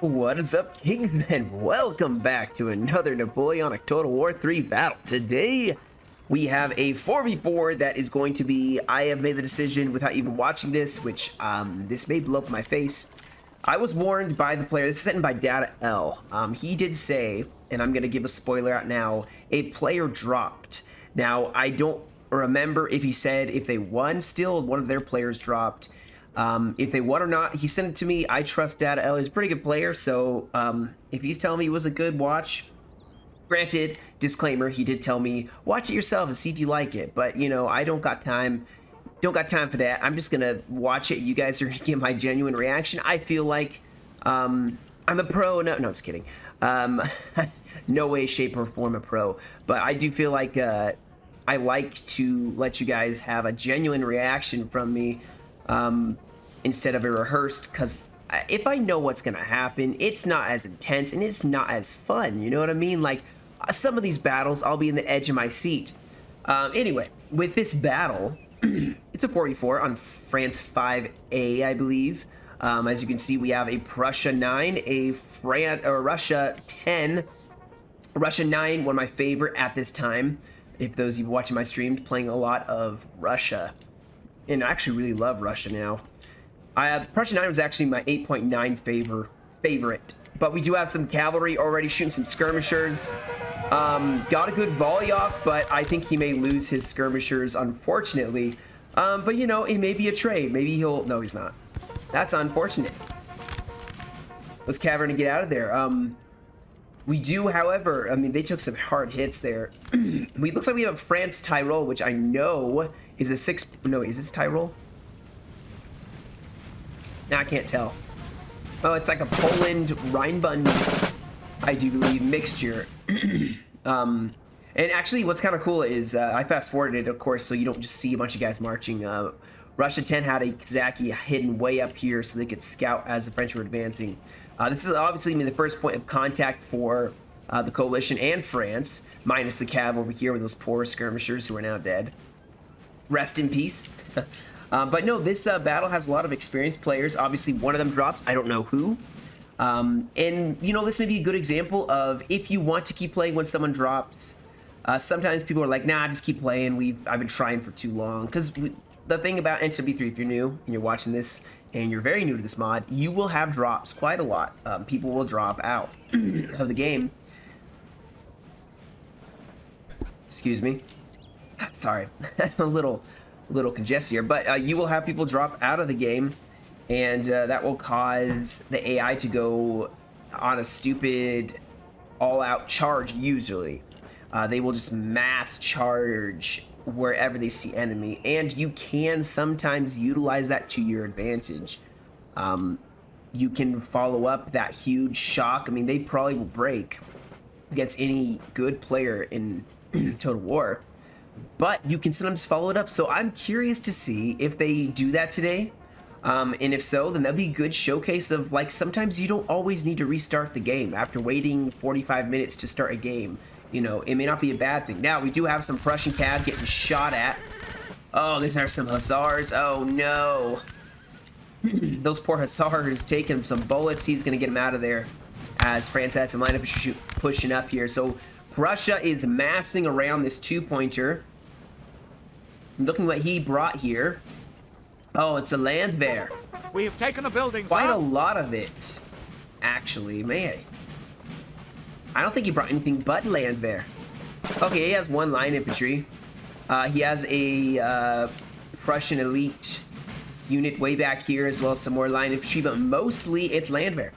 What is up, Kingsmen? Welcome back to another Napoleonic Total War 3 battle. Today, we have a 4v4 that is going to be, I have made the decision without even watching this, which, this may blow up my face. I was warned by the player, this is sent in by Data L. He did say, and I'm going to give a spoiler out now, a player dropped. Now, I don't remember if he said if they won still, one of their players dropped. If they won or not, he sent it to me. I trust Data L. He's a pretty good player, so if he's telling me it was a good watch, granted, disclaimer, he did tell me, watch it yourself and see if you like it. But, you know, I don't got time. Don't got time for that. I'm just going to watch it. You guys are going to get my genuine reaction. I feel like I'm a pro. No, I'm just kidding. No way, shape, or form a pro. But I do feel like I like to let you guys have a genuine reaction from me. Instead of a rehearsed, because if I know what's gonna happen, it's not as intense and it's not as fun, you know what I mean? Like, some of these battles, I'll be in the edge of my seat. Anyway, with this battle, it's a 4v4 on France 5A, I believe. As you can see, we have a Prussia 9, a Russia 10, Russia 9, one of my favorite at this time. If those of you watching my streams, playing a lot of Russia. And I actually really love Russia now. Prussia 9 was actually my 8.9 favorite. But we do have some cavalry already shooting some skirmishers. Got a good volley off, but I think he may lose his skirmishers, unfortunately. But, you know, it may be a trade. Maybe he'll... No, he's not. That's unfortunate. Those cavalry to get out of there. We do, however... I mean, they took some hard hits there. It looks like we have France Tyrol, which I know is a 6... No, is this Tyrol? Nah, I can't tell. Oh, it's like a Poland-Rhineland, I do believe, mixture. And actually, what's kind of cool is I fast-forwarded it, of course, so you don't just see a bunch of guys marching. Russia 10 had a Kazaki hidden way up here so they could scout as the French were advancing. This is obviously the first point of contact for the coalition and France, minus the cav over here with those poor skirmishers who are now dead. Rest in peace. But no, this battle has a lot of experienced players. Obviously, one of them drops. I don't know who. And, you know, this may be a good example of if you want to keep playing when someone drops. Sometimes people are like, nah, just keep playing. I've been trying for too long. Because the thing about NW3, if you're new and you're watching this and you're very new to this mod, you will have drops quite a lot. People will drop out of the game. Excuse me. Sorry, a little congested here, but you will have people drop out of the game, and that will cause the AI to go on a stupid all-out charge. Usually they will just mass charge wherever they see enemy, and you can sometimes utilize that to your advantage. You can follow up that huge shock. I mean, they probably will break against any good player in Total War, but you can sometimes follow it up. So I'm curious to see if they do that today. And if so, then that'd be a good showcase of, like, sometimes you don't always need to restart the game after waiting 45 minutes to start a game. You know, it may not be a bad thing. Now, we do have some Prussian cav getting shot at. Oh, these are some hussars. Oh, no. Those poor hussars taking some bullets. He's going to get them out of there as France had some line infantry pushing up here. So Prussia is massing around this two-pointer. Looking what he brought here. Oh, it's a Landwehr. We have taken a building, Quite sir. a lot of it, actually. Man, I don't think he brought anything but Landwehr. Okay, he has one line infantry. He has a Prussian elite unit way back here, as well as some more line infantry, but mostly it's Landwehr.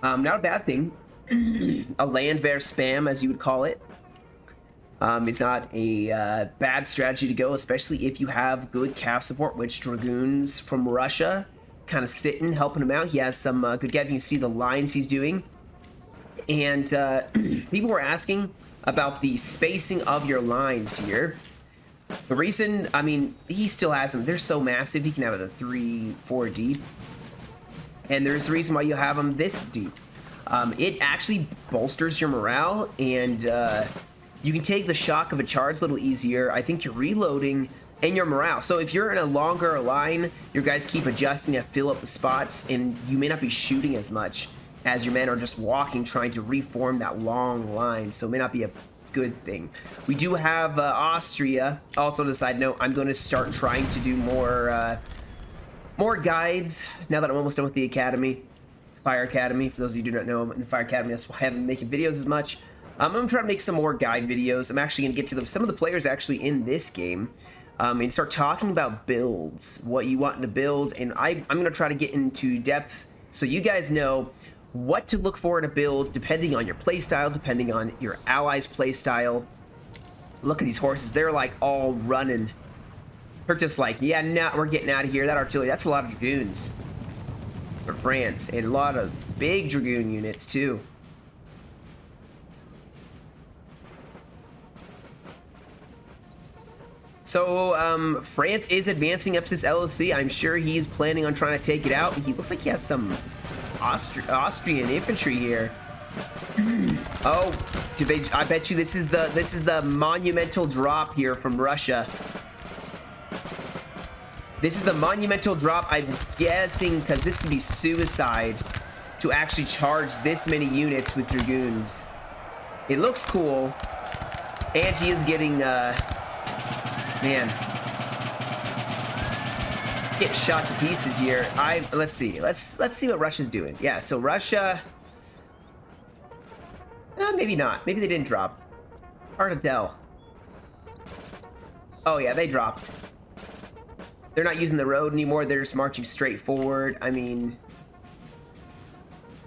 Not a bad thing. A Landwehr spam, as you would call it. It's not a bad strategy to go, especially if you have good cav support, which Dragoons from Russia kind of sitting, helping him out. He has some good cav. You can see the lines he's doing. And people were asking about the spacing of your lines here. The reason, I mean, he still has them. They're so massive, he can have it a 3-4 deep. And there's a reason why you have them this deep. It actually bolsters your morale, and you can take the shock of a charge a little easier. I think you're reloading and your morale. So if you're in a longer line, your guys keep adjusting to fill up the spots, and you may not be shooting as much. as your men are just walking, trying to reform that long line. So it may not be a good thing. We do have Austria. Also, on a side note, I'm going to start trying to do more guides now that I'm almost done with the academy, Fire Academy. For those of you who do not know, I'm in the Fire Academy. That's why I haven't been making videos as much. I'm going to try to make some more guide videos. I'm actually going to get to some of the players actually in this game and start talking about builds, what you want to build. And I'm going to try to get into depth so you guys know what to look for in a build depending on your playstyle, depending on your allies' playstyle. Look at these horses. They're like all running. They're just like, yeah, nah, we're getting out of here. That artillery, that's a lot of dragoons for France, and a lot of big dragoon units too. So France is advancing up to this LOC. I'm sure he's planning on trying to take it out. He looks like he has some Austrian infantry here. Oh, did they? I bet you this is the monumental drop here from Russia. This is the monumental drop, I'm guessing, because this would be suicide to actually charge this many units with dragoons. It looks cool, and he is getting man, get shot to pieces here. Let's see what Russia's doing. Yeah, so Russia, maybe not. Maybe they didn't drop. Hard to tell. Oh yeah, they dropped. They're not using the road anymore. They're just marching straight forward. I mean,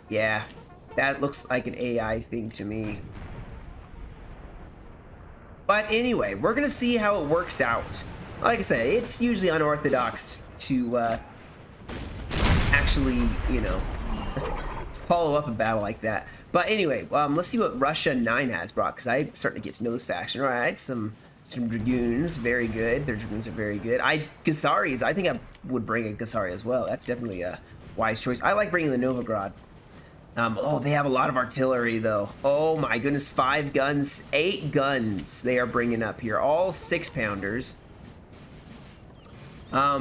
yeah, that looks like an AI thing to me. But anyway, we're gonna see how it works out. Like I said, it's usually unorthodox to actually, you know, follow up a battle like that. But anyway, let's see what Russia 9 has brought, because I'm starting to get to know this faction. All right, some dragoons, very good. Their dragoons are very good. Gussaris, I think I would bring a Gussari as well. That's definitely a wise choice. I like bringing the Novograd. Oh, they have a lot of artillery, though. Oh, my goodness. 5 guns, 8 guns they are bringing up here. All 6-pounders.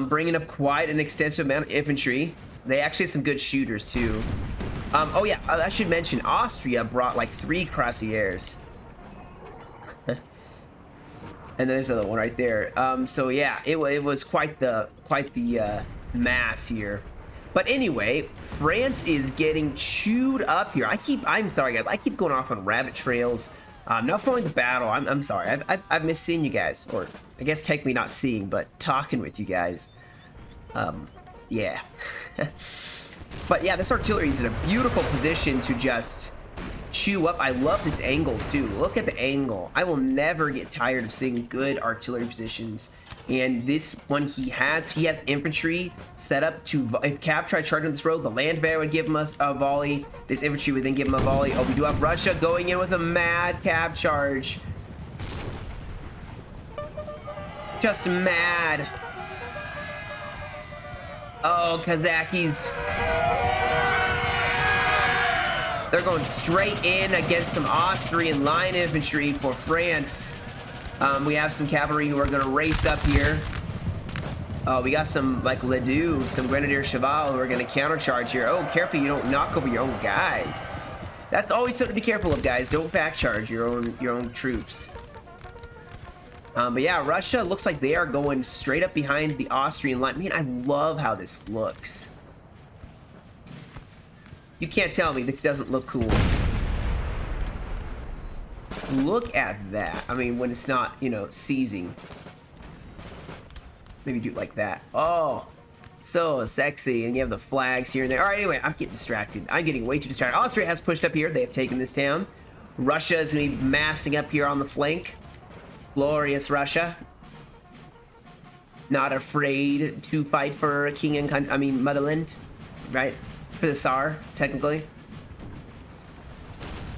Bringing up quite an extensive amount of infantry. They actually have some good shooters, too. Oh, yeah, I should mention, Austria brought, like, 3 Cuirassiers. And then there's another one right there. So, yeah, it was quite the mass here. But anyway, France is getting chewed up here. I'm sorry, guys. I keep going off on rabbit trails. Not following the battle. I'm sorry. I've missed seeing you guys. Or, I guess technically not seeing, but talking with you guys. Yeah. But yeah, this artillery is in a beautiful position to just chew up. I love this angle, too. Look at the angle. I will never get tired of seeing good artillery positions. And this one, he has infantry set up to, if Cav tried charging this road, the land bear would give him a volley. This infantry would then give him a volley. Oh, we do have Russia going in with a mad Cav charge. Just mad. Oh, Kazakis. They're going straight in against some Austrian line infantry for France. We have some cavalry who are going to race up here. Oh, we got some, like, Ledoux, some Grenadier Cheval who are going to countercharge here. Oh, careful you don't knock over your own guys. That's always something to be careful of, guys. Don't backcharge your own troops. But yeah, Russia looks like they are going straight up behind the Austrian line. Man, I love how this looks. You can't tell me this doesn't look cool. Look at that. I mean, when it's not, you know, seizing. Maybe do it like that. Oh, so sexy. And you have the flags here and there. All right, anyway, I'm getting distracted. I'm getting way too distracted. Austria has pushed up here. They have taken this town. Russia is going to be massing up here on the flank. Glorious Russia. Not afraid to fight for king and country. I mean, motherland, right? For the Tsar, technically.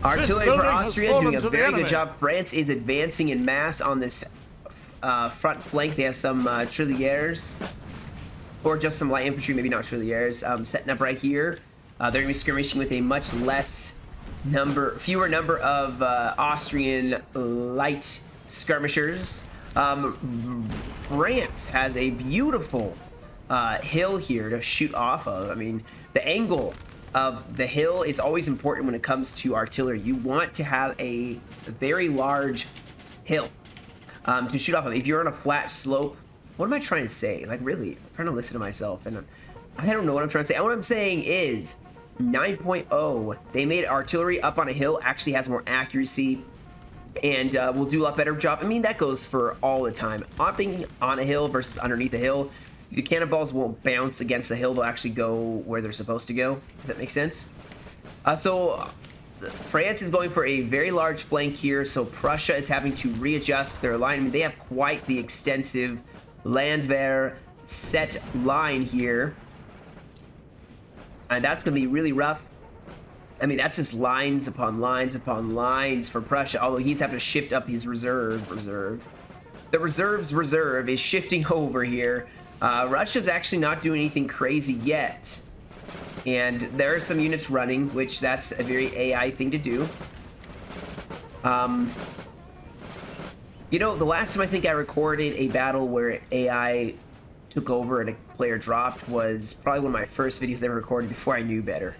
Artillery for Austria doing a very good job. France is advancing in mass on this front flank. They have some tirailleurs, or just some light infantry, maybe not tirailleurs, setting up right here. They're going to be skirmishing with a much fewer number of Austrian light skirmishers. France has a beautiful hill here to shoot off of. I mean, the angle of the hill is always important when it comes to artillery. You want to have a very large hill to shoot off of. If you're on a flat slope, what am I trying to say? Like, really, I'm trying to listen to myself, and I don't know what I'm trying to say. What I'm saying is 9.0, they made artillery up on a hill actually has more accuracy and will do a lot better job. I mean, that goes for all the time. Hopping on a hill versus underneath a hill, the cannonballs won't bounce against the hill. They'll actually go where they're supposed to go, if that makes sense. So France is going for a very large flank here, so Prussia is having to readjust their line. I mean, they have quite the extensive Landwehr set line here. And that's going to be really rough. I mean, that's just lines upon lines upon lines for Prussia, although he's having to shift up his reserve. The reserve's reserve is shifting over here. Russia's actually not doing anything crazy yet. And there are some units running, which that's a very AI thing to do. You know, the last time I think I recorded a battle where AI took over and a player dropped was probably one of my first videos I ever recorded before I knew better.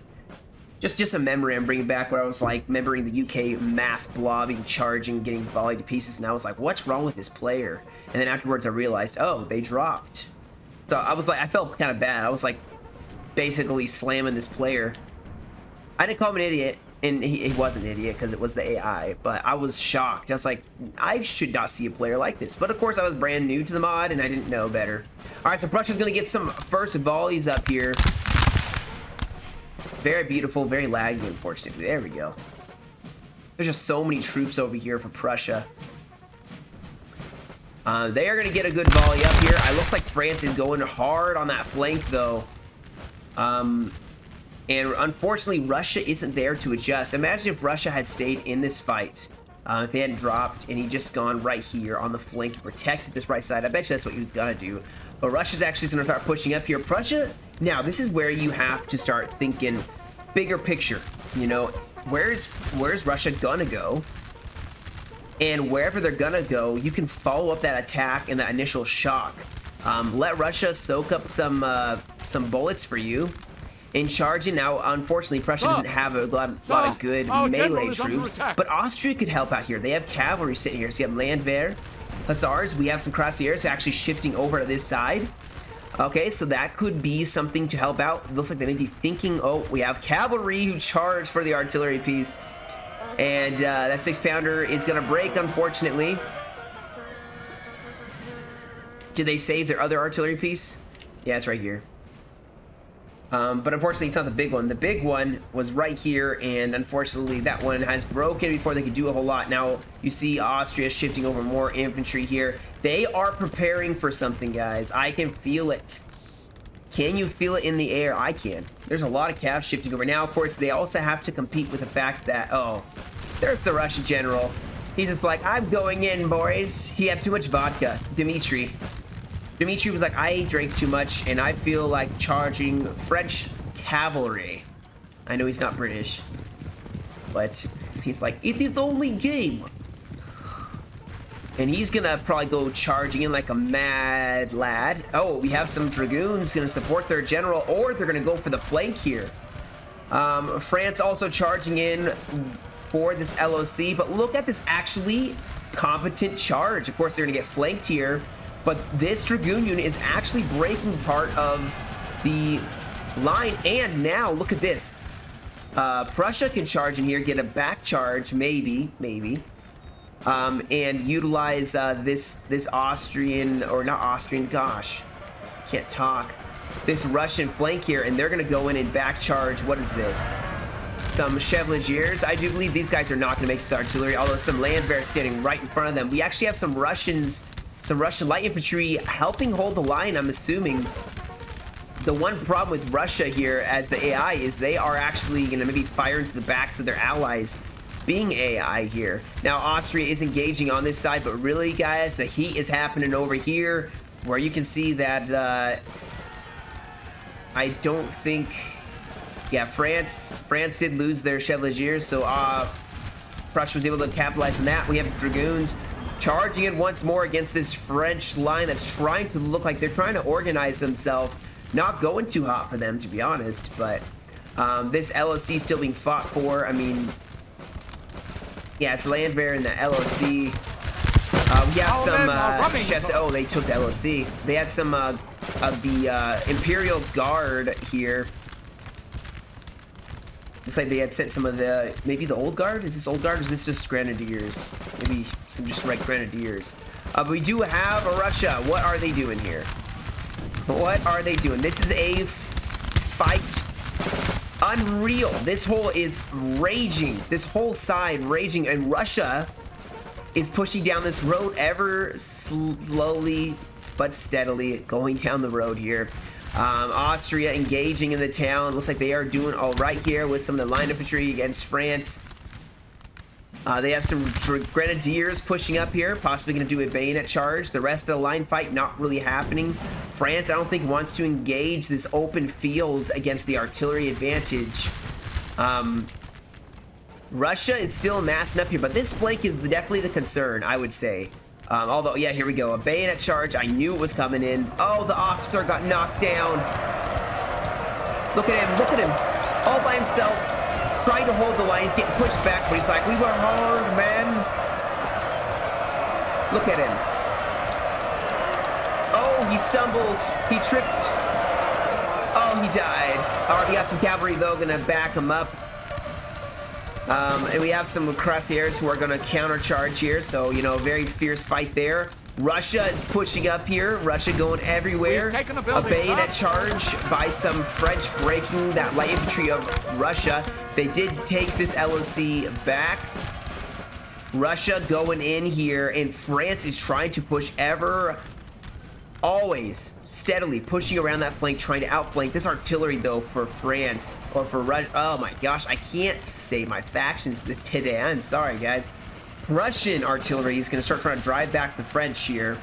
Just a memory I'm bringing back where I was like remembering the UK mass blobbing, charging, getting volleyed to pieces, and I was like, what's wrong with this player? And then afterwards I realized, oh, they dropped. So I was like, I felt kind of bad. I was like basically slamming this player. I didn't call him an idiot, and he was an idiot because it was the AI, but I was shocked. I was like, I should not see a player like this. But of course I was brand new to the mod and I didn't know better. All right, so Prussia's gonna get some first volleys up here. Very beautiful, very laggy, unfortunately. There we go. There's just so many troops over here for Prussia. They are going to get a good volley up here. It looks like France is going hard on that flank, though. And unfortunately, Russia isn't there to adjust. Imagine if Russia had stayed in this fight. If they hadn't dropped and he just gone right here on the flank and protected this right side. I bet you that's what he was going to do. But Russia's actually going to start pushing up here. Prussia, now this is where you have to start thinking bigger picture. You know, where's Russia going to go? And wherever they're going to go, you can follow up that attack and that initial shock. Let Russia soak up some bullets for you. In charging now, unfortunately, Prussia doesn't have a lot of good melee troops, but Austria could help out here. They have cavalry sitting here, so you have Landwehr, Hussars. We have some Cuirassiers actually shifting over to this side. Okay, so that could be something to help out. It looks like they may be thinking, oh, we have cavalry who charge for the artillery piece, and that 6-pounder is going to break, unfortunately. Did they save their other artillery piece? Yeah, it's right here. But unfortunately, it's not the big one. The big one was right here, and unfortunately, that one has broken before they could do a whole lot. Now, you see Austria shifting over more infantry here. They are preparing for something, guys. I can feel it. Can you feel it in the air? I can. There's a lot of cav shifting over. Now, of course, they also have to compete with the fact that, oh, there's the Russian general. He's just like, I'm going in, boys. He had too much vodka. Dimitri was like, I drank too much and I feel like charging French cavalry. I know he's not British, but he's like, it is only game. And he's gonna probably go charging in like a mad lad. Oh, we have some dragoons gonna support their general, or they're gonna go for the flank here. France also charging in for this LOC, but look at this actually competent charge. Of course, they're gonna get flanked here. But this Dragoon unit is actually breaking part of the line. And now, look at this. Prussia can charge in here, get a back charge, maybe. And utilize this Austrian, or not Austrian, gosh. I can't talk. This Russian flank here, and they're going to go in and back charge. What is this? Some Chevaliers. I do believe these guys are not going to make it to the artillery, although some Landwehr standing right in front of them. We actually have some Russian light infantry helping hold the line, I'm assuming. The one problem with Russia here as the AI is they are actually going to maybe fire into the backs of their allies, being AI here. Now, Austria is engaging on this side, but really, guys, the heat is happening over here, where you can see that I don't think... Yeah, France did lose their Chevaliers, so Prussia was able to capitalize on that. We have Dragoons charging in once more against this French line that's trying to look like they're trying to organize themselves. Not going too hot for them, to be honest, but This LOC still being fought for. I mean, yeah, it's Landwehr and the LOC. We have some oh, they took the LOC. They had some of the Imperial Guard here. Looks like they had sent some of the, maybe the old guard? Is this old guard or is this just grenadiers? Maybe some just red grenadiers. But we do have Russia. What are they doing here? What are they doing? This is a fight. Unreal. This whole is raging. This whole side raging, and Russia is pushing down this road ever slowly but steadily, going down the road here. Austria engaging in the town. Looks like they are doing all right here with some of the line infantry against France. They have some grenadiers pushing up here, possibly going to do a bayonet charge. The rest of the line fight not really happening. France, I don't think, wants to engage this open field against the artillery advantage. Russia is still massing up here, but this flank is definitely the concern, I would say. Although, yeah, here we go. A bayonet charge. I knew it was coming in. Oh, the officer got knocked down. Look at him. Look at him. All by himself. Trying to hold the line. He's getting pushed back, but he's like, we were hard, man. Look at him. Oh, he stumbled. He tripped. Oh, he died. All right, we got some cavalry, though, going to back him up. And we have some cuirassiers who are going to countercharge here. So, you know, very fierce fight there. Russia is pushing up here. Russia going everywhere. A bayonet charge by some French breaking that light infantry of Russia. They did take this LOC back. Russia going in here, and France is trying to push always steadily pushing around that flank, trying to outflank. This artillery, though, for France or for Russia. Oh my gosh, I can't say my factions today. I'm sorry, guys. Prussian artillery is going to start trying to drive back the French here.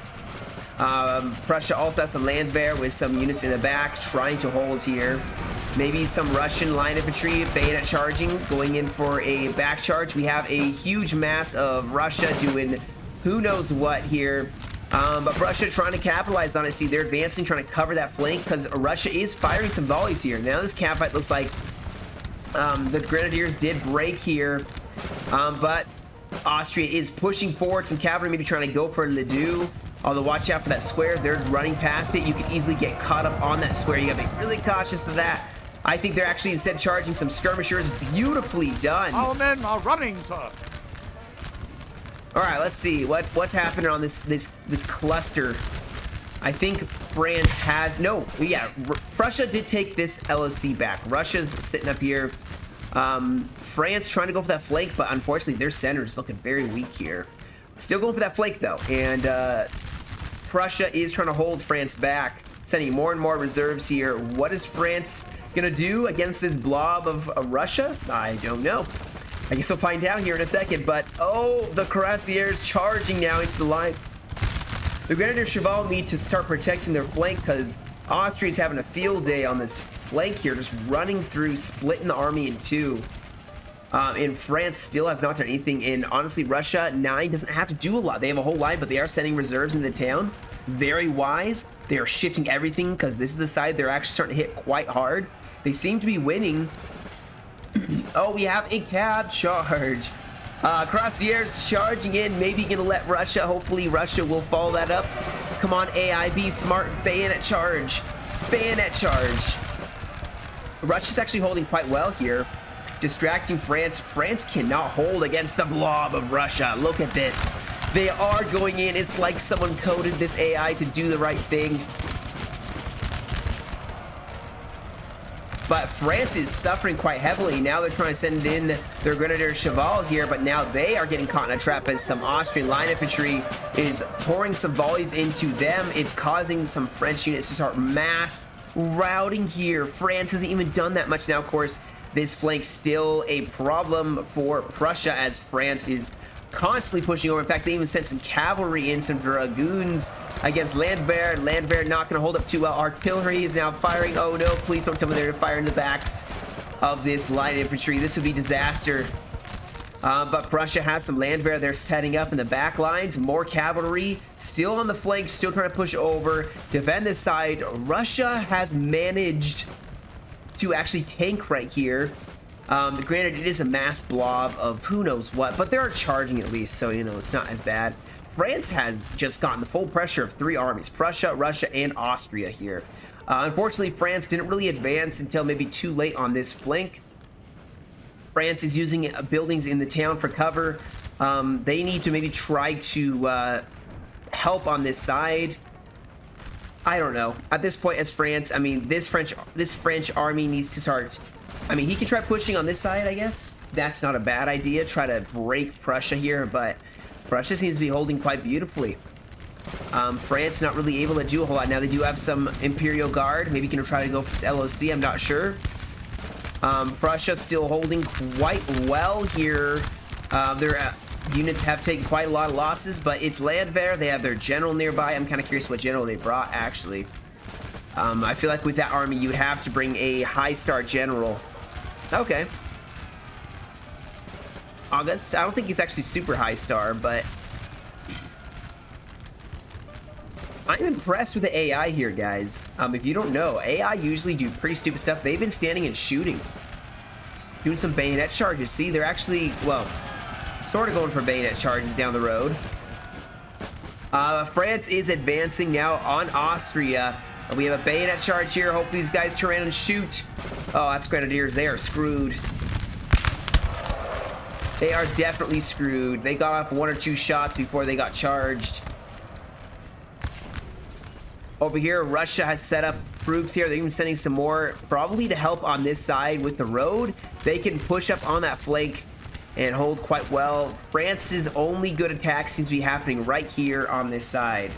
Prussia also has some Landwehr with some units in the back trying to hold here. Maybe some Russian line infantry bayonet charging, going in for a back charge. We have a huge mass of Russia doing who knows what here. But Russia trying to capitalize on it. See, they're advancing, trying to cover that flank because Russia is firing some volleys here. Now this cat fight looks like the Grenadiers did break here, but Austria is pushing forward. Some cavalry maybe trying to go for Ledoux. Although watch out for that square. They're running past it. You can easily get caught up on that square. You gotta be really cautious of that. I think they're actually instead charging some skirmishers. Beautifully done. Our men are running, sir. All right, let's see what's happening on this cluster. I think France has Prussia did take this LOC back. Russia's sitting up here. France trying to go for that flank, but unfortunately their center is looking very weak here. Still going for that flank though, and Prussia is trying to hold France back, sending more and more reserves here. What is France gonna do against this blob of Russia? I don't know. I guess we'll find out here in a second, but oh, the cuirassiers charging now into the line. The Grenadier Cheval need to start protecting their flank because Austria's having a field day on this flank here, just running through, splitting the army in two. And France still has not done anything. And honestly, Russia 9 doesn't have to do a lot. They have a whole line, but they are sending reserves into the town. Very wise. They are shifting everything because this is the side they're actually starting to hit quite hard. They seem to be winning. Oh, we have a cab charge. Cuirassiers charging in, maybe gonna let Russia, hopefully Russia will follow that up. Come on, AI, be smart. Bayonet charge. Bayonet charge. Russia's actually holding quite well here, distracting France. France cannot hold against the blob of Russia. Look at this. They are going in. It's like someone coded this AI to do the right thing. But France is suffering quite heavily. Now they're trying to send in their Grenadier Cheval here, but now they are getting caught in a trap as some Austrian line infantry is pouring some volleys into them. It's causing some French units to start mass routing here. France hasn't even done that much now. Of course, this flank's still a problem for Prussia as France is constantly pushing over. In fact, they even sent some cavalry in, some dragoons against Landwehr. Landwehr not going to hold up too well. Artillery is now firing. Oh no, please don't tell me they're firing the backs of this line infantry. This would be disaster. But Prussia has some Landwehr. They're setting up in the back lines. More cavalry still on the flank, still trying to push over, defend this side. Russia has managed to actually tank right here. Granted, it is a mass blob of who knows what, but they're charging at least, so, you know, it's not as bad. France has just gotten the full pressure of 3 armies, Prussia, Russia, and Austria here. Unfortunately, France didn't really advance until maybe too late on this flank. France is using buildings in the town for cover. They need to maybe try to help on this side. I don't know. At this point, as France, I mean, this French army needs to start. I mean, he can try pushing on this side, I guess. That's not a bad idea. Try to break Prussia here, but Prussia seems to be holding quite beautifully. France not really able to do a whole lot. Now they do have some Imperial Guard. Maybe can try to go for this LOC. I'm not sure. Prussia still holding quite well here. Their units have taken quite a lot of losses, but it's Landwehr. They have their general nearby. I'm kind of curious what general they brought, actually. I feel like with that army, you'd have to bring a high-star general. Okay. August. I don't think he's actually super high-star, but I'm impressed with the AI here, guys. If you don't know, AI usually do pretty stupid stuff. They've been standing and shooting. Doing some bayonet charges. See, they're actually, well, sort of going for bayonet charges down the road. France is advancing now on Austria. We have a bayonet charge here. Hopefully these guys turn around and shoot. Oh, that's Grenadiers. They are screwed. They are definitely screwed. They got off 1 or 2 shots before they got charged. Over here, Russia has set up troops here. They're even sending some more, probably to help on this side with the road. They can push up on that flank and hold quite well. France's only good attack seems to be happening right here on this side.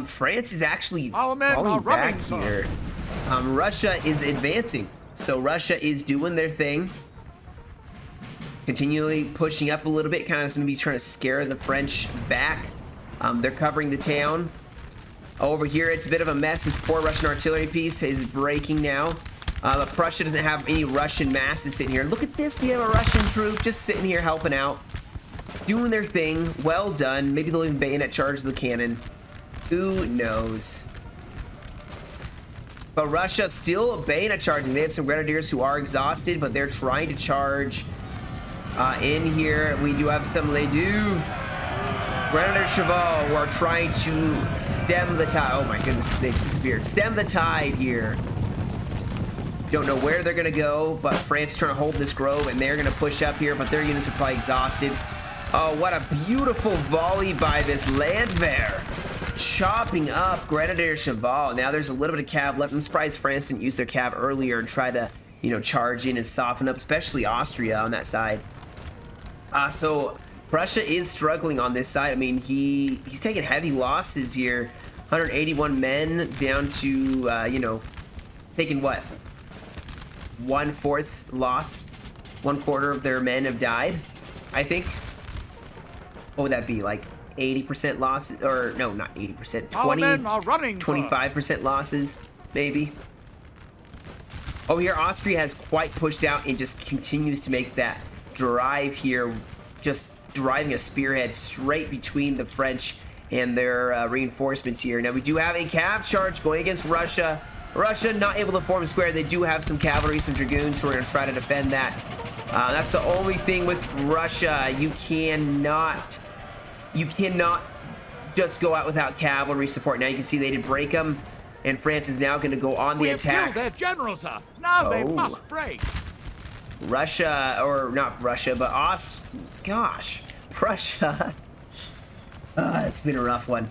France is actually falling back here. Russia is advancing. So Russia is doing their thing. Continually pushing up a little bit, kind of maybe trying to scare the French back. They're covering the town. Over here, it's a bit of a mess. This poor Russian artillery piece is breaking now. But Prussia doesn't have any Russian masses sitting here. Look at this. We have a Russian troop just sitting here helping out. Doing their thing. Well done. Maybe they'll even bayonet charge the cannon. Who knows? But Russia still bayonet charging. They have some Grenadiers who are exhausted, but they're trying to charge in here. We do have some Ledoux. Grenadier Cheval who are trying to stem the tide. Oh my goodness, they've disappeared. Stem the tide here. Don't know where they're gonna go, but France is trying to hold this grove, and they're gonna push up here, but their units are probably exhausted. Oh, what a beautiful volley by this Landwehr. Chopping up Grenadier Cheval. Now there's a little bit of cav left. I'm surprised France didn't use their cav earlier and try to, you know, charge in and soften up, especially Austria on that side. So Prussia is struggling on this side. I mean, he's taking heavy losses here. 181 men down to, you know, taking what? 1/4 loss. 1/4 of their men have died, I think. What would that be? Like 80% losses? Or no, not 80%. 25% losses, maybe. Oh, here Austria has quite pushed out and just continues to make that drive here, just driving a spearhead straight between the French and their reinforcements here. Now we do have a cav charge going against Russia. Russia not able to form square. They do have some cavalry, some dragoons who are going to try to defend that. That's the only thing with Russia. You cannot just go out without cavalry support. Now you can see they did break them, and France is now going to go on the attack. Killed their general, sir. Now they must break. Russia, or not Russia, but gosh, Prussia. It's been a rough one.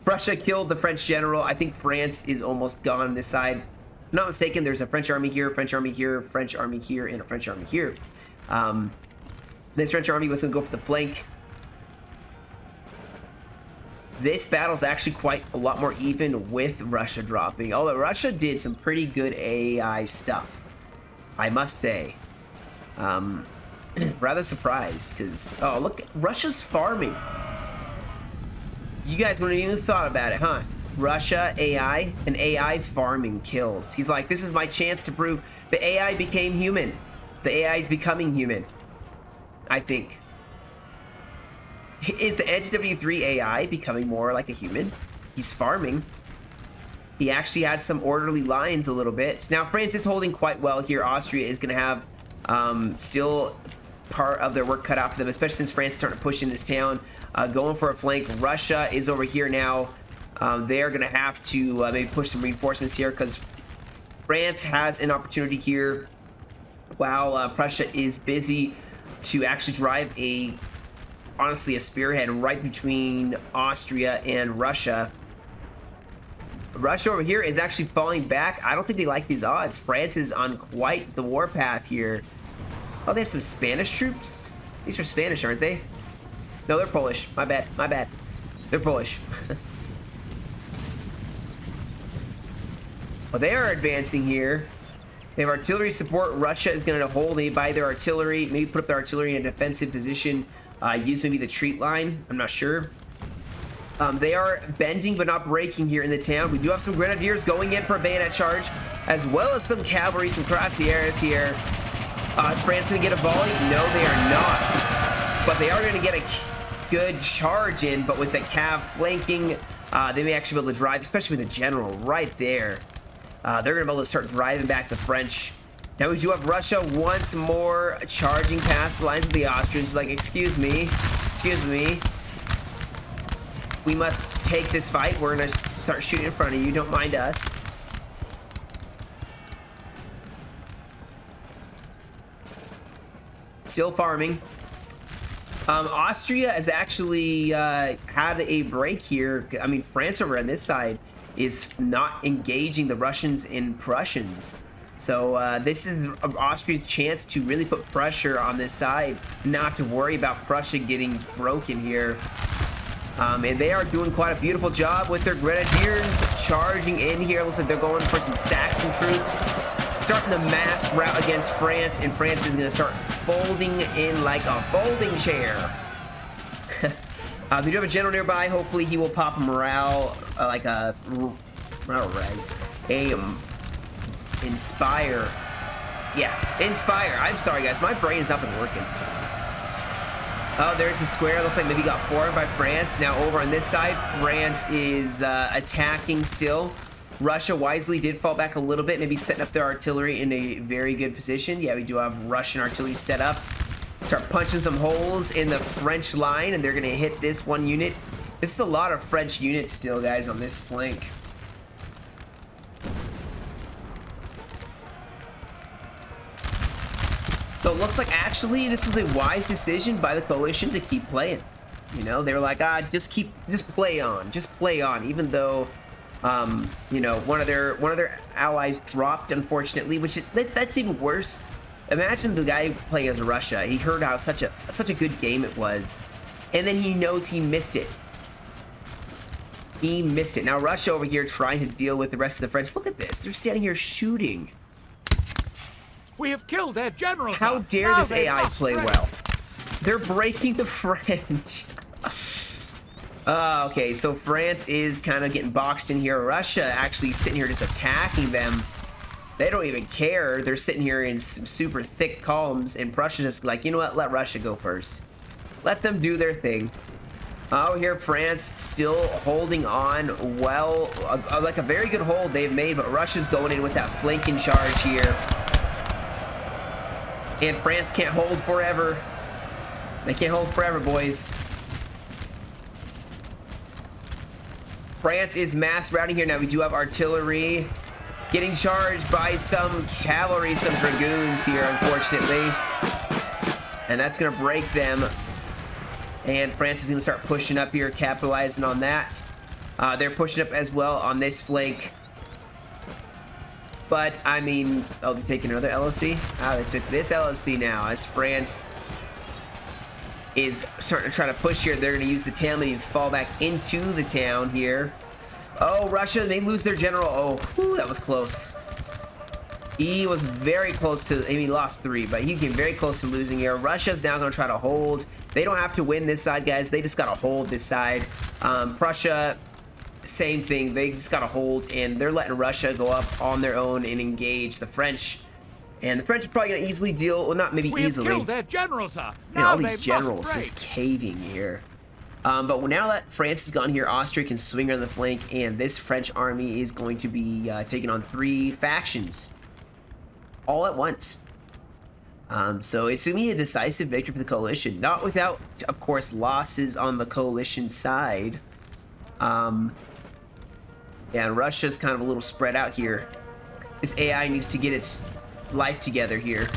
Prussia killed the French general. I think France is almost gone on this side. If I'm not mistaken, there's a French army here, French army here, French army here, and a French army here. This French army was going to go for the flank. This battle's actually quite a lot more even with Russia dropping. Although Russia did some pretty good AI stuff, I must say. Rather surprised, because, oh, look, Russia's farming. You guys wouldn't even thought about it, huh? Russia, AI, and AI farming kills. He's like, this is my chance to prove the AI became human. The AI is becoming human, I think. Is the Edge W3 AI becoming more like a human? He's farming. He actually had some orderly lines a little bit. Now France is holding quite well here. Austria is going to have still part of their work cut out for them, especially since France is starting to push in this town. Going for a flank. Russia is over here now. They're going to have to maybe push some reinforcements here because France has an opportunity here while Prussia is busy to actually drive honestly a spearhead right between Austria and Russia. Russia over here is actually falling back. I don't think they like these odds. France is on quite the warpath here. Oh, they have some Spanish troops? These are Spanish, aren't they? No, they're Polish. My bad. My bad. They're Polish. Well, they are advancing here. They have artillery support. Russia is going to hold maybe by their artillery. Maybe put up their artillery in a defensive position. Use maybe the treat line. I'm not sure. They are bending but not breaking here in the town. We do have some grenadiers going in for a bayonet charge, as well as some cavalry, some cuirassiers here. Is France going to get a volley? No, they are not. But they are going to get a good charge in, but with the cav flanking, they may actually be able to drive, especially with the general right there. They're going to be able to start driving back the French. Now we do have Russia once more charging past the lines of the Austrians. Like, excuse me. We must take this fight. We're going to start shooting in front of you. Don't mind us. Still farming. Austria has actually had a break here. I mean, France over on this side is not engaging the Russians and Prussians. So this is Austria's chance to really put pressure on this side, not to worry about Prussia getting broken here. And they are doing quite a beautiful job with their grenadiers charging in here. Looks like they're going for some Saxon troops, starting the mass rout against France, and France is going to start folding in like a folding chair. We do have a general nearby. Hopefully he will pop a morale, like a inspire. Yeah, inspire. I'm sorry, guys. My brain has not been working. Oh, there's the square. Looks like maybe got forward by France. Now over on this side, France is attacking still. Russia wisely did fall back a little bit, maybe setting up their artillery in a very good position. Yeah, we do have Russian artillery set up. Start punching some holes in the French line, and they're going to hit this one unit. This is a lot of French units still, guys, on this flank. So it looks like actually this was a wise decision by the coalition to keep playing. You know, they were like, just play on, even though you know, one of their allies dropped, unfortunately, which is that's even worse. Imagine the guy playing as Russia. He heard how such a good game it was, and then he knows he missed it. He missed it. Now Russia over here trying to deal with the rest of the French. Look at this. They're standing here shooting. We have killed their generals. How dare this AI play well? They're breaking the French. Okay, so France is kind of getting boxed in here. Russia actually sitting here just attacking them. They don't even care. They're sitting here in some super thick columns, and Prussia's just like, you know what? Let Russia go first. Let them do their thing. Oh, here France still holding on well. Like a very good hold they've made, but Russia's going in with that flanking charge here. And France can't hold forever. They can't hold forever, boys. France is mass routing here. Now we do have artillery getting charged by some cavalry, some dragoons here, unfortunately. And that's going to break them. And France is going to start pushing up here, capitalizing on that. They're pushing up as well on this flank. But, I mean, oh, they're taking another LOC? They took this LOC now as France is starting to try to push here. They're going to use the town, maybe fall back into the town here. Oh, Russia may lose their general. Oh, whew, that was close. He was very close to, I mean, he lost 3, but he came very close to losing here. Russia's now going to try to hold. They don't have to win this side, guys. They just got to hold this side. Prussia, same thing. They just got to hold, and they're letting Russia go up on their own and engage the French. And the French are probably going to easily deal, well, not maybe easily. We have killed their generals, sir. Man, all these generals just caving here. But now that France is gone here, Austria can swing on the flank, and this French army is going to be taking on 3 factions all at once. So it's going to be a decisive victory for the coalition, not without, of course, losses on the coalition side. Yeah, and Russia's kind of a little spread out here. This AI needs to get its life together here.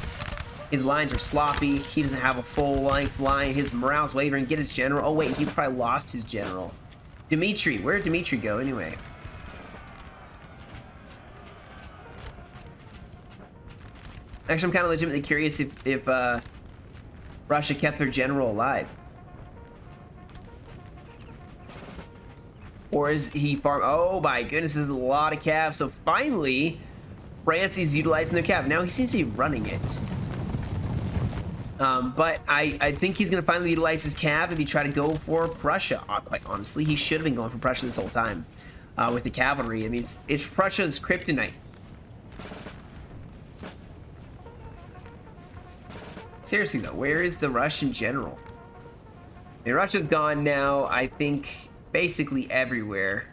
His lines are sloppy. He doesn't have a full-length line. His morale's wavering. Get his general. Oh, wait, he probably lost his general. Dmitry. Where did Dmitry go, anyway? Actually, I'm kind of legitimately curious if Russia kept their general alive. Or is he farm? Oh, my goodness, this is a lot of cav. So, finally, France is utilizing their cav. Now, he seems to be running it. But I think he's going to finally utilize his cav if he try to go for Prussia. Quite honestly, he should have been going for Prussia this whole time with the cavalry. I mean, it's Prussia's kryptonite. Seriously, though, where is the Russian general? I mean, Russia's gone now, I think, basically everywhere.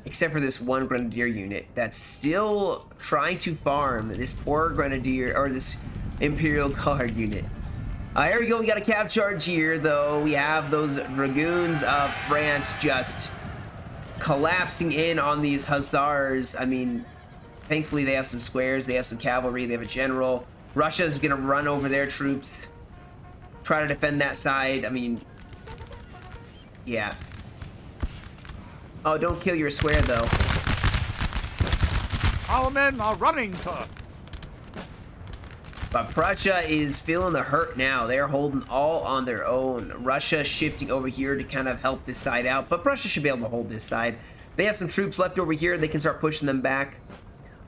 Except for this one grenadier unit that's still trying to farm this poor grenadier, or this Imperial Guard unit. Here we go. We got a cav charge here, though. We have those dragoons of France just collapsing in on these hussars. I mean, thankfully they have some squares. They have some cavalry. They have a general. Russia's gonna run over their troops, try to defend that side. I mean, yeah. Oh, don't kill your square, though. Our men are running, sir. But Prussia is feeling the hurt now. They're holding all on their own. Russia shifting over here to kind of help this side out. But Prussia should be able to hold this side. They have some troops left over here. They can start pushing them back.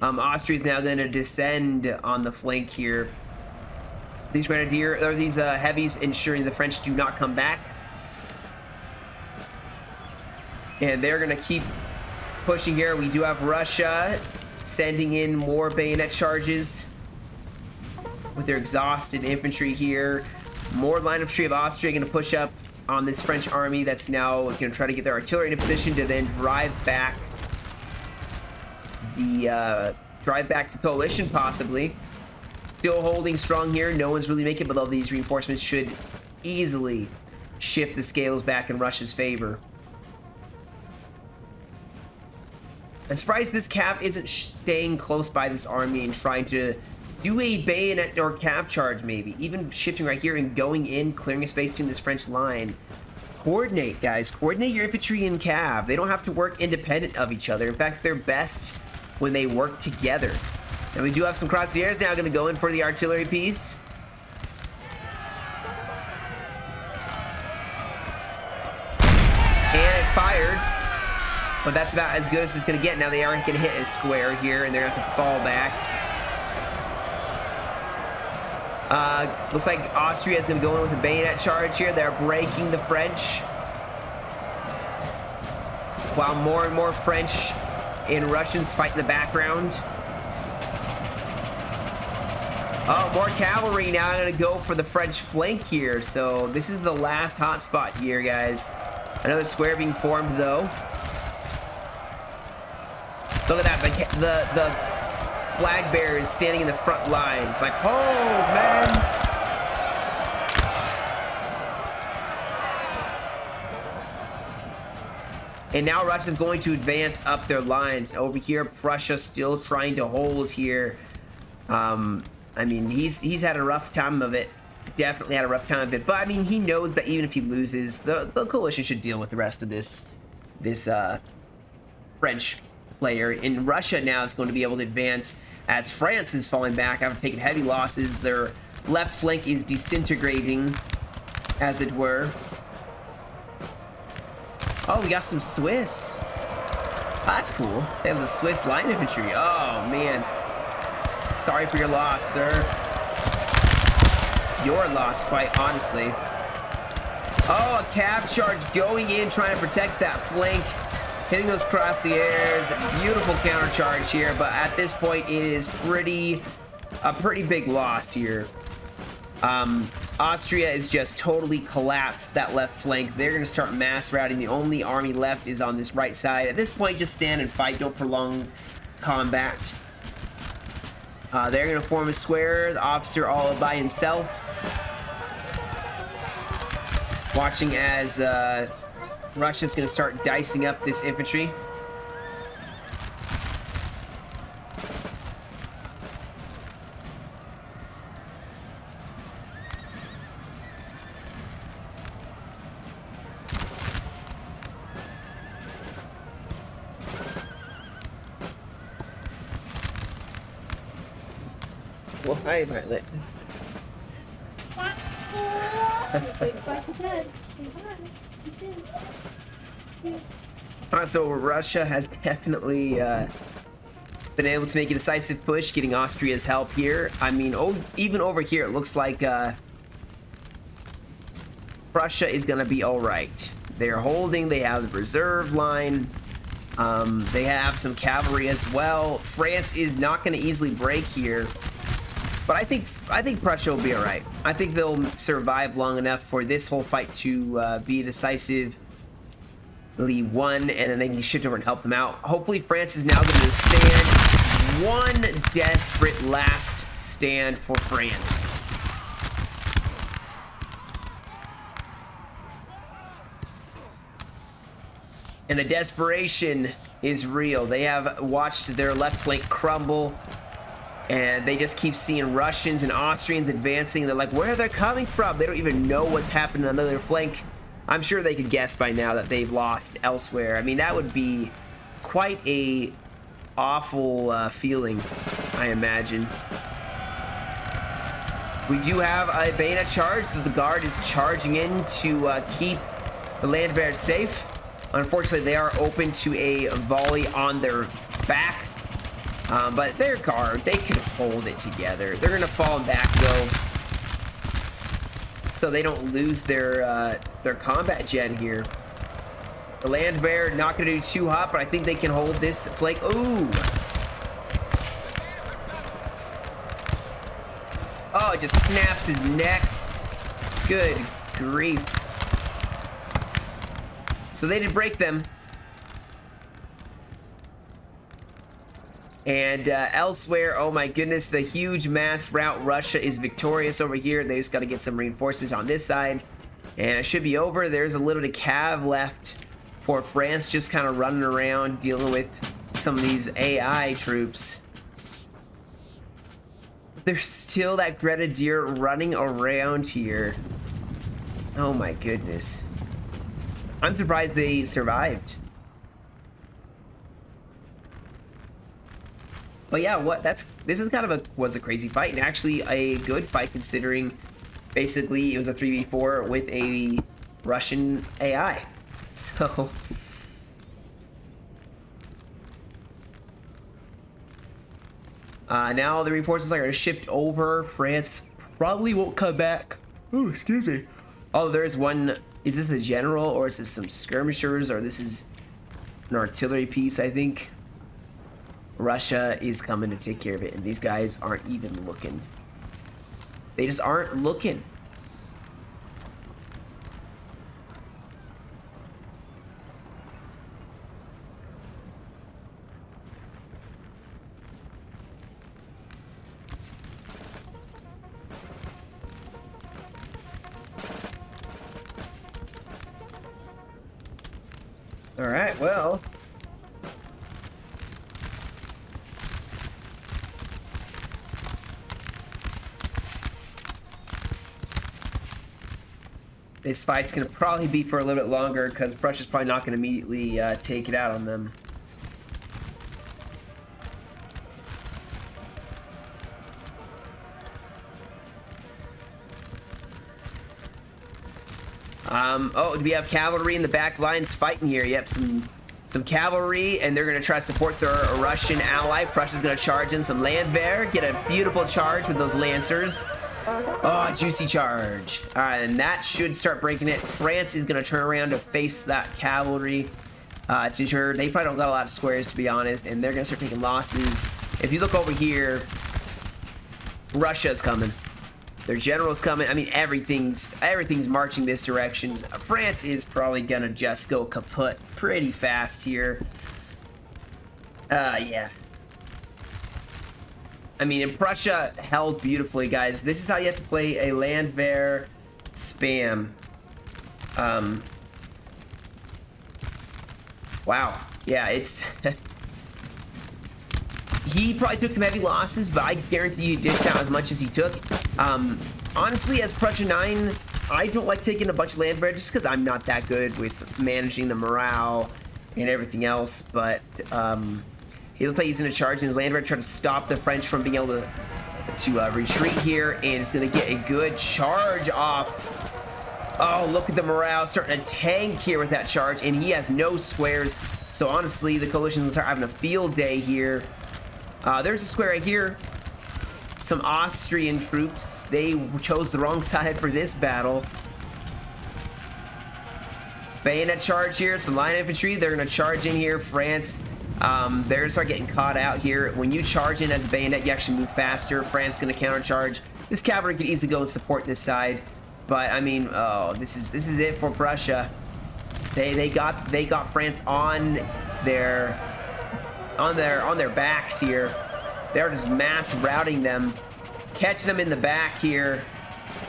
Austria is now going to descend on the flank here. These grenadier, or these heavies, ensuring the French do not come back. And they're going to keep pushing here. We do have Russia sending in more bayonet charges with their exhausted infantry here. More line of tree of Austria going to push up on this French army that's now going to try to get their artillery in a position to then drive back the coalition, possibly. Still holding strong here. No one's really making it, but all these reinforcements should easily shift the scales back in Russia's favor. I'm surprised this cav isn't staying close by this army and trying to do a bayonet or cav charge, maybe. Even shifting right here and going in, clearing a space between this French line. Coordinate, guys. Coordinate your infantry and cav. They don't have to work independent of each other. In fact, they're best when they work together. And we do have some crossieres now going to go in for the artillery piece. And it fired. But that's about as good as it's going to get. Now they aren't going to hit a square here, and they're going to have to fall back. Looks like Austria is going to go in with a bayonet charge here. They're breaking the French. While more and more French and Russians fight in the background. Oh, more cavalry now going to go for the French flank here. So this is the last hotspot here, guys. Another square being formed, though. Look at that. The flag bearer is standing in the front lines. Like, hold, man. And now Russia's going to advance up their lines. Over here, Prussia still trying to hold here. I mean, he's had a rough time of it. Definitely had a rough time of it. But, I mean, he knows that even if he loses, the coalition should deal with the rest of this French player. In Russia now is going to be able to advance as France is falling back after taking heavy losses. Their left flank is disintegrating, as it were. Oh, we got some Swiss. Oh, that's cool. They have the Swiss line infantry. Oh, man. Sorry for your loss, sir. Your loss, quite honestly. Oh, a cav charge going in, trying to protect that flank. Hitting those crossieres. Beautiful counter charge here, but at this point, it is a pretty big loss here. Austria is just totally collapsed that left flank. They're going to start mass routing. The only army left is on this right side. At this point, just stand and fight. Don't prolong combat. They're going to form a square. The officer all by himself. Watching as Russia's going to start dicing up this infantry. Why am I lit? Alright, so Russia has definitely been able to make a decisive push, getting Austria's help here. I mean, even over here, it looks like Prussia is going to be alright. They're holding, they have the reserve line. They have some cavalry as well. France is not going to easily break here. But I think Prussia will be all right. I think they'll survive long enough for this whole fight to be decisively won, and then they can shift over and help them out. Hopefully, France is now going to stand one desperate last stand for France. And the desperation is real. They have watched their left flank crumble. And they just keep seeing Russians and Austrians advancing. They're like, where are they coming from? They don't even know what's happening on the other flank. I'm sure they could guess by now that they've lost elsewhere. I mean, that would be quite a awful feeling, I imagine. We do have a bayonet charge that the guard is charging in to keep the Landwehr safe. Unfortunately, they are open to a volley on their back. But their guard, they can hold it together. They're going to fall back, though, so they don't lose their combat gen here. The Landwehr not going to do too hot, but I think they can hold this flank. Ooh! Oh, it just snaps his neck. Good grief. So they did break them. And elsewhere, oh my goodness, the huge mass rout. Russia is victorious over here. They just got to get some reinforcements on this side. And it should be over. There's a little bit of cav left for France, just kind of running around, dealing with some of these AI troops. There's still that grenadier running around here. Oh my goodness. I'm surprised they survived. But yeah, this is kind of was a crazy fight, and actually a good fight considering basically it was a 3v4 with a Russian AI. So now the reinforcements are going to shift over. France probably won't come back. Oh, excuse me. Oh, there's one. Is this the general, or is this some skirmishers, or this is an artillery piece, I think? Russia is coming to take care of it, and these guys aren't even looking. They just aren't looking. All right, well. This fight's going to probably be for a little bit longer because Prussia's probably not going to immediately take it out on them. Oh, do we have cavalry in the back lines fighting here? Yep, some cavalry, and they're going to try to support their Russian ally. Prussia's going to charge in some Landwehr, get a beautiful charge with those Lancers. Oh, juicy charge. All right, and that should start breaking it. France is going to turn around to face that cavalry. To ensure they probably don't got a lot of squares, to be honest, and they're going to start taking losses. If you look over here, Russia's coming. Their general's coming. I mean, everything's marching this direction. France is probably gonna just go kaput pretty fast here. Yeah. I mean, and Prussia held beautifully, guys. This is how you have to play a Landwehr spam. Wow. Yeah, it's... He probably took some heavy losses, but I guarantee you dished out as much as he took. Honestly, as Prussia 9, I don't like taking a bunch of Landwehr just because I'm not that good with managing the morale and everything else. But he looks like he's going to charge in his Landwehr, try to stop the French from being able to retreat here, and it's going to get a good charge off. Oh, look at the morale starting to tank here with that charge, and he has no squares. So honestly, the coalition will start having a field day here. There's a square right here. Some Austrian troops. They chose the wrong side for this battle. Bayonet charge here. Some line infantry. They're going to charge in here. France. They're going to start getting caught out here. When you charge in as a bayonet, you actually move faster. France is going to countercharge. This cavalry could easily go and support this side. But I mean, oh, this is it for Prussia. They got France on their backs here. They're just mass routing them, catching them in the back here,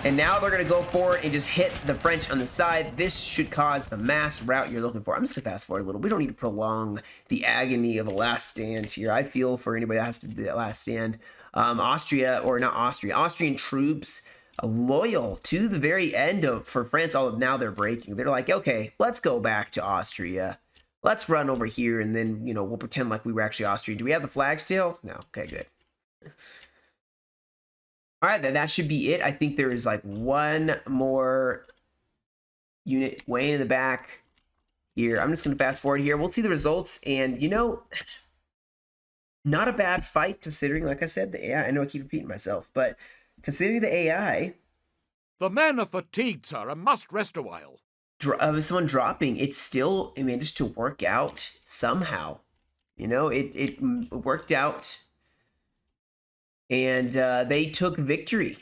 and now they're gonna go forward and just hit the French on the side. This should cause the mass rout you're looking for. I'm just gonna fast forward a little. We don't need to prolong the agony of a last stand here. I feel for anybody that has to do that last stand. Austrian troops loyal to the very end for France. All of now they're breaking. They're like, okay, let's go back to Austria. Let's run over here, and then, you know, we'll pretend like we were actually Austrian. Do we have the flag still? No. Okay, good. All right, then that should be it. I think there is like one more unit way in the back here. I'm just going to fast forward here. We'll see the results, and, you know, not a bad fight considering, like I said, the AI. I know I keep repeating myself, but considering the AI... The men are fatigued, sir, and must rest a while. Someone dropping, it still managed to work out somehow. You know, it worked out, and they took victory.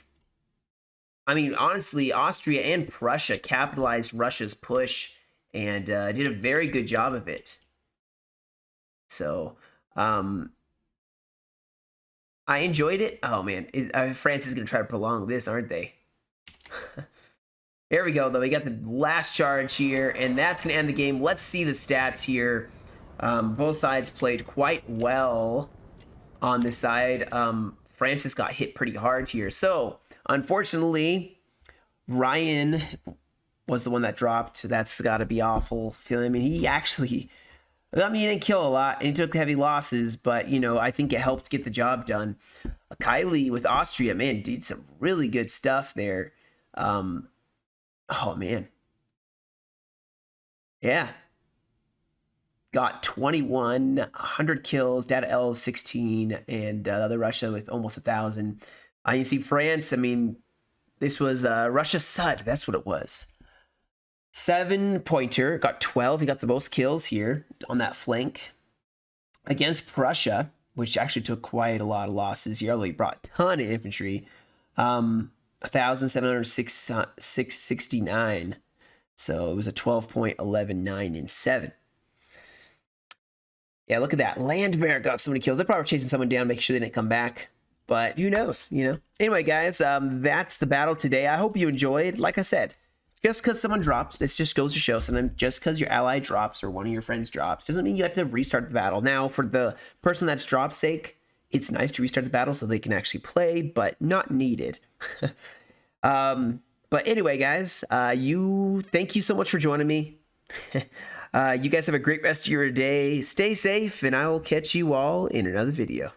I mean, honestly, Austria and Prussia capitalized Russia's push and did a very good job of it. So, I enjoyed it. Oh man, France is gonna try to prolong this, aren't they? There we go, though. We got the last charge here, and that's going to end the game. Let's see the stats here. Both sides played quite well on this side. France just got hit pretty hard here. So, unfortunately, Ryan was the one that dropped. That's got to be awful. I mean, he didn't kill a lot, and he took heavy losses, but, you know, I think it helped get the job done. Kylie with Austria, man, did some really good stuff there. Oh, man. Yeah. Got 21, 100 kills, Data L 16, and the other Russia with almost 1,000. You see France, I mean, this was Russia Sud. That's what it was. 7-pointer, got 12. He got the most kills here on that flank. Against Prussia, which actually took quite a lot of losses here, although he brought a ton of infantry. 1,769. So it was a 12.11, 9, and 7. Yeah, look at that. Landwehr got so many kills. They probably were chasing someone down, making sure they didn't come back. But who knows, you know? Anyway, guys, that's the battle today. I hope you enjoyed. Like I said, just because someone drops, this just goes to show sometimes just because your ally drops or one of your friends drops doesn't mean you have to restart the battle. Now, for the person that's dropped sake, it's nice to restart the battle so they can actually play, but not needed. But anyway, guys, thank you so much for joining me. You guys have a great rest of your day. Stay safe, and I will catch you all in another video.